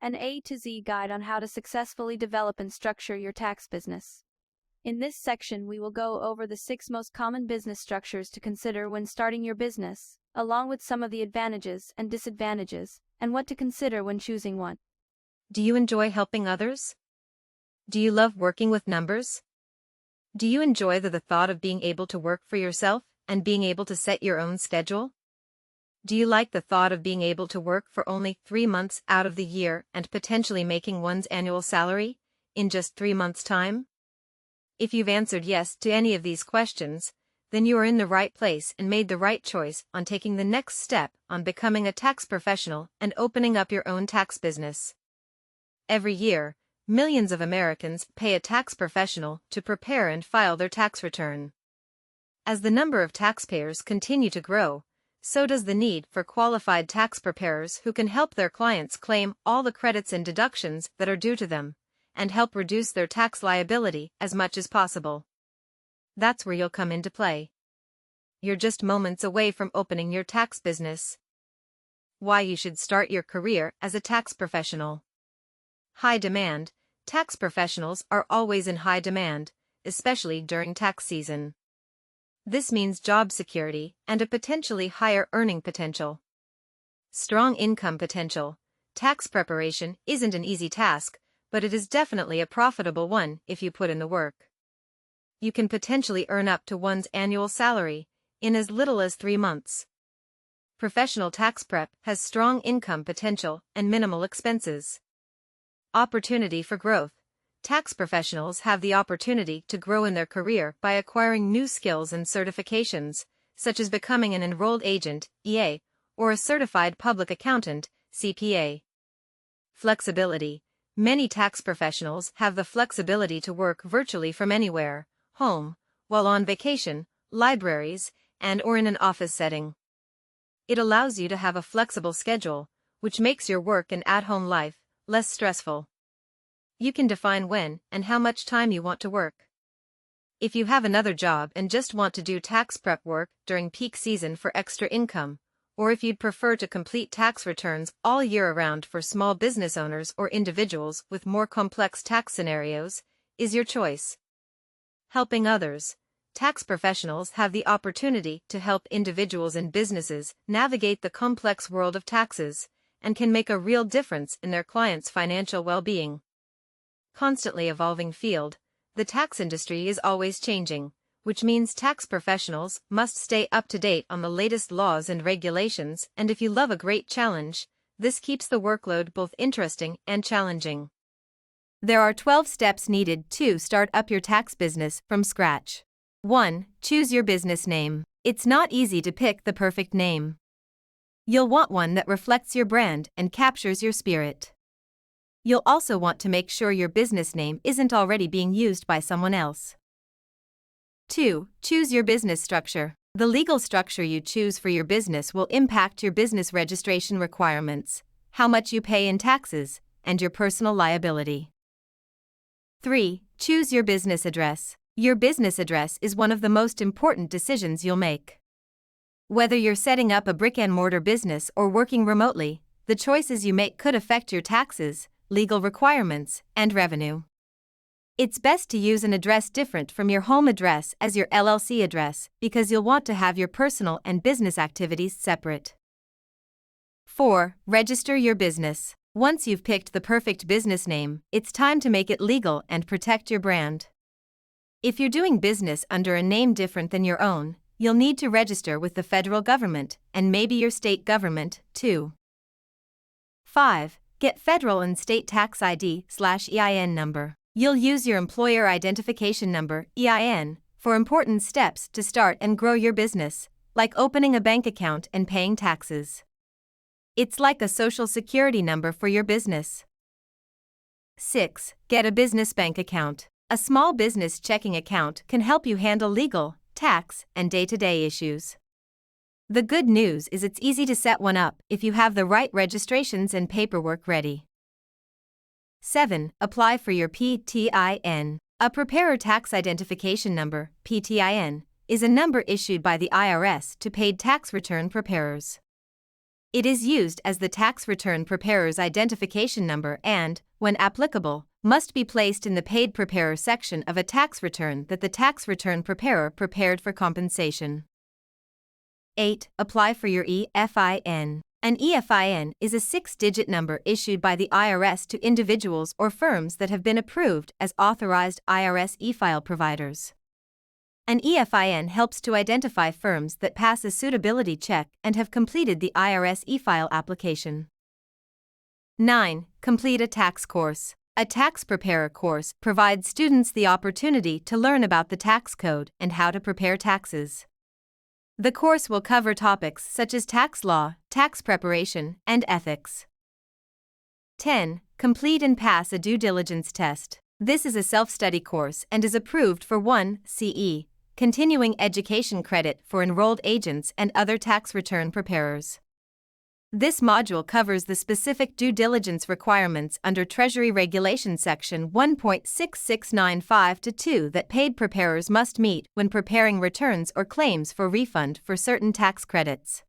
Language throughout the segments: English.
an A to Z guide on how to successfully develop and structure your tax business. In this section, we will go over the 6 most common business structures to consider when starting your business, along with some of the advantages and disadvantages, and what to consider when choosing one. Do you enjoy helping others? Do you love working with numbers? Do you enjoy the thought of being able to work for yourself and being able to set your own schedule? Do you like the thought of being able to work for only 3 months out of the year and potentially making one's annual salary in just 3 months' time? If you've answered yes to any of these questions, then you are in the right place and made the right choice on taking the next step on becoming a tax professional and opening up your own tax business. Every year, millions of Americans pay a tax professional to prepare and file their tax return. As the number of taxpayers continue to grow, so does the need for qualified tax preparers who can help their clients claim all the credits and deductions that are due to them, and help reduce their tax liability as much as possible. That's where you'll come into play. You're just moments away from opening your tax business. Why you should start your career as a tax professional. High demand. Tax professionals are always in high demand, especially during tax season. This means job security and a potentially higher earning potential. Strong income potential. Tax preparation isn't an easy task, but it is definitely a profitable one if you put in the work. You can potentially earn up to one's annual salary in as little as 3 months. Professional tax prep has strong income potential and minimal expenses. Opportunity for growth. Tax professionals have the opportunity to grow in their career by acquiring new skills and certifications, such as becoming an enrolled agent, EA, or a certified public accountant, CPA. Flexibility. Many tax professionals have the flexibility to work virtually from anywhere, home, while on vacation, libraries, and/or in an office setting. It allows you to have a flexible schedule, which makes your work and at-home life less stressful. You can define when and how much time you want to work. If you have another job and just want to do tax prep work during peak season for extra income, or if you'd prefer to complete tax returns all year around for small business owners or individuals with more complex tax scenarios, is your choice. Helping others. Tax professionals have the opportunity to help individuals and businesses navigate the complex world of taxes, and can make a real difference in their clients' financial well-being. Constantly evolving field. The tax industry is always changing, which means tax professionals must stay up to date on the latest laws and regulations, and if you love a great challenge, this keeps the workload both interesting and challenging. There are 12 steps needed to start up your tax business from scratch. 1. Choose your business name. It's not easy to pick the perfect name. You'll want one that reflects your brand and captures your spirit. You'll also want to make sure your business name isn't already being used by someone else. 2. Choose your business structure. The legal structure you choose for your business will impact your business registration requirements, how much you pay in taxes, and your personal liability. 3. Choose your business address. Your business address is one of the most important decisions you'll make. Whether you're setting up a brick-and-mortar business or working remotely, the choices you make could affect your taxes, legal requirements, and revenue. It's best to use an address different from your home address as your LLC address because you'll want to have your personal and business activities separate. 4. Register your business. Once you've picked the perfect business name, it's time to make it legal and protect your brand. If you're doing business under a name different than your own, you'll need to register with the federal government and maybe your state government, too. 5. Get federal and state tax ID/EIN number. You'll use your employer identification number, EIN, for important steps to start and grow your business, like opening a bank account and paying taxes. It's like a social security number for your business. 6. Get a business bank account. A small business checking account can help you handle legal, tax, and day-to-day issues. The good news is it's easy to set one up if you have the right registrations and paperwork ready. 7. Apply for your PTIN. A Preparer Tax Identification Number, PTIN, is a number issued by the IRS to paid tax return preparers. It is used as the tax return preparer's identification number and, when applicable, must be placed in the Paid Preparer section of a tax return that the tax return preparer prepared for compensation. 8. Apply for your EFIN. An EFIN is a 6-digit number issued by the IRS to individuals or firms that have been approved as authorized IRS e-file providers. An EFIN helps to identify firms that pass a suitability check and have completed the IRS e-file application. 9. Complete a tax course. A tax preparer course provides students the opportunity to learn about the tax code and how to prepare taxes. The course will cover topics such as tax law, tax preparation, and ethics. 10. Complete and pass a due diligence test. This is a self-study course and is approved for 1 CE, continuing education credit for enrolled agents and other tax return preparers. This module covers the specific due diligence requirements under Treasury Regulation Section 1.6695-2 that paid preparers must meet when preparing returns or claims for refund for certain tax credits.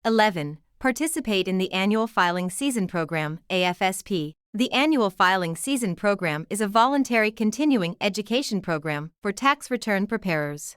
11. Participate in the Annual Filing Season Program, AFSP. The Annual Filing Season Program is a voluntary continuing education program for tax return preparers.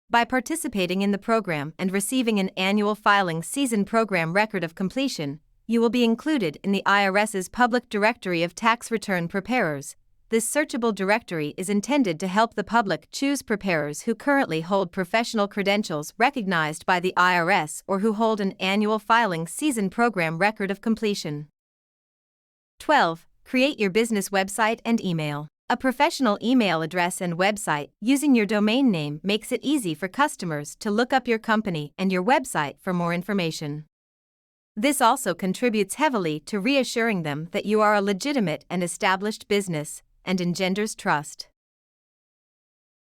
By participating in the program and receiving an Annual Filing Season Program record of completion, you will be included in the IRS's Public Directory of Tax Return Preparers. This searchable directory is intended to help the public choose preparers who currently hold professional credentials recognized by the IRS or who hold an Annual Filing Season Program record of completion. 12. Create your business website and email. A professional email address and website using your domain name makes it easy for customers to look up your company and your website for more information. This also contributes heavily to reassuring them that you are a legitimate and established business and engenders trust.